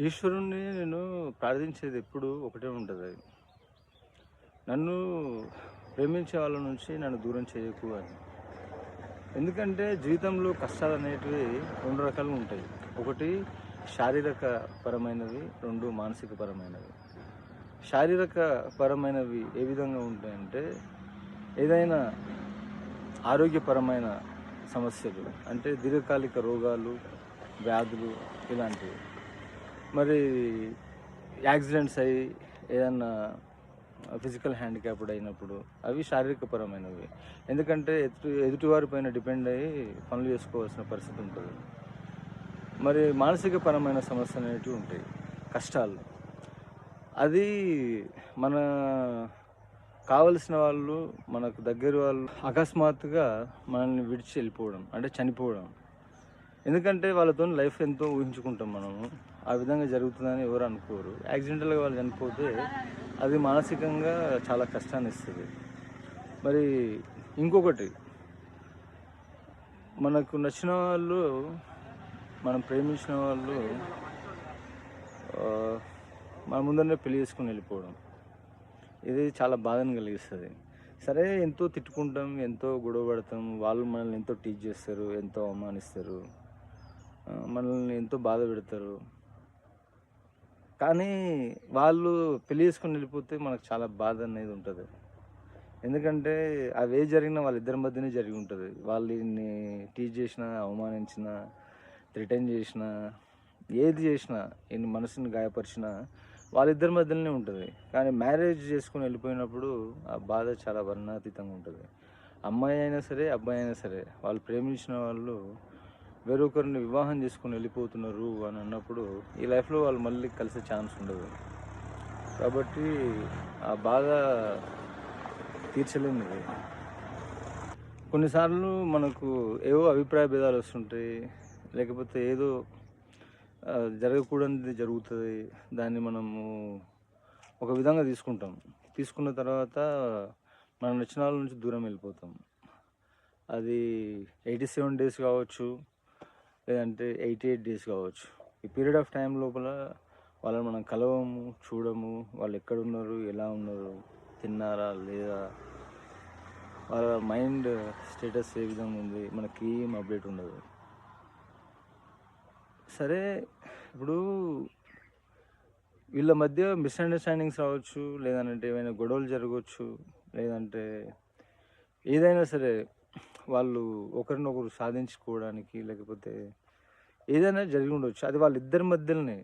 ఈశ్వరుణ్ణి నేను ప్రార్థించేది ఎప్పుడు ఒకటే ఉంటది. నన్ను ప్రేమించే వాళ్ళ నుంచి నన్ను దూరం చేయకు అని. ఎందుకంటే జీవితంలో కష్టాలనేటివి 2 రకాలుగా ఉంటాయి. ఒకటి శారీరక పరమైనవి, 2 మానసిక పరమైనవి. శారీరక పరమైనవి ఏ విధంగా ఉంటాయంటే, ఏదైనా ఆరోగ్యపరమైన సమస్యలు అంటే దీర్ఘకాలిక రోగాలు, వ్యాధులు ఇలాంటివి. మరి యాక్సిడెంట్స్ అయ్యి ఏదన్నా ఫిజికల్ హ్యాండిక్యాప్డ్ అయినప్పుడు అవి శారీరకపరమైనవి. ఎందుకంటే ఎదుటివారి పైన డిపెండ్ అయ్యి పనులు చేసుకోవాల్సిన పరిస్థితి ఉంటుంది. మరి మానసిక పరమైన సమస్యలు అనేటివి ఉంటాయి, కష్టాలు. అది మన కావలసిన వాళ్ళు, మనకు దగ్గర వాళ్ళు అకస్మాత్తుగా మనల్ని విడిచి వెళ్ళిపోవడం అంటే చనిపోవడం. ఎందుకంటే వాళ్ళతో లైఫ్ ఎంతో ఊహించుకుంటాం మనము. ఆ విధంగా జరుగుతుందని ఎవరు అనుకోరు. యాక్సిడెంటల్‌గా వాళ్ళు చనిపోతే అది మానసికంగా చాలా కష్టాన్ని ఇస్తది. మరి ఇంకొకటి, మనకు నచ్చిన వాళ్ళు, మనం ప్రేమించిన వాళ్ళు ఆహ్, మన ముందరనే పెళ్లి చేసుకొని వెళ్ళిపోవడం. ఇది చాలా బాధను కలిగిస్తది. సరే ఎంతో తిట్టుకుంటాం, ఎంతో గొడవ పడతాం. వాళ్ళు మనల్ని ఎంతో టీజ్ చేస్తారు, ఎంతో అవమానిస్తారు. మనల్ని ఎంతో బాధ పెడతారు. కానీ వాళ్ళు పెళ్లి చేసుకొని వెళ్ళిపోతే మనకు చాలా బాధ అనేది ఉంటది. ఎందుకంటే అవే జరిగినా వాళ్ళిద్దరి మధ్యనే జరిగి ఉంటది. వాళ్ళు ఈడిని టీజ్ చేసినా, అవమానించినా, థ్రెటన్ చేసినా, ఏది చేసినా, ఈయన మనసుని గాయపరిచినా వాళ్ళిద్దరి మధ్యలోనే ఉంటది. కానీ మ్యారేజ్ చేసుకొని వెళ్ళిపోయినప్పుడు ఆ బాధ చాలా వర్ణనాతీతంగా ఉంటది. అమ్మాయి అయినా సరే, అబ్బాయి అయినా సరే, వాళ్ళు ప్రేమించిన వాళ్ళు వేరొకరిని వివాహం చేసుకొని వెళ్ళిపోతున్నారు అని అన్నప్పుడు ఈ లైఫ్‌లో వాళ్ళు మళ్ళీ కలిసే ఛాన్స్ ఉండదు. కాబట్టి ఆ బాధ తీర్చలేనిది. కొన్నిసార్లు మనకు ఏవో అభిప్రాయ భేదాలు వస్తుంటాయి. లేకపోతే ఏదో జరగకూడనిది జరుగుతది. దాన్ని మనము ఒక విధంగా తీసుకుంటాం. తీసుకున్న తర్వాత మనకు నచ్చిన వాళ్ళ నుంచి దూరం వెళ్ళిపోతాం. అది 87 డేస్ కావచ్చు, లేదంటే 88 డేస్ కావచ్చు. ఈ పీరియడ్ ఆఫ్ టైం లోపల వాళ్ళని మనం కలవము, చూడము. వాళ్ళు ఎక్కడున్నారు, ఎలా ఉన్నారు, తిన్నారా లేదా, వాళ్ళ మైండ్ స్టేటస్ ఏ విధంగా ఉంది, మనకి ఏం అప్డేట్ ఉండదు. సరే, ఇప్పుడు వీళ్ళ మధ్య మిస్‌అండర్‌స్టాండింగ్స్ రావచ్చు, లేదంటే ఏమైనా గొడవలు జరగొచ్చు, లేదంటే ఏదైనా సరే వాళ్ళు ఒకరినొకరు సాధించుకోవడానికి లేకపోతే ఏదైనా జరిగి ఉండొచ్చు. అది వాళ్ళిద్దరి మధ్యలోనే.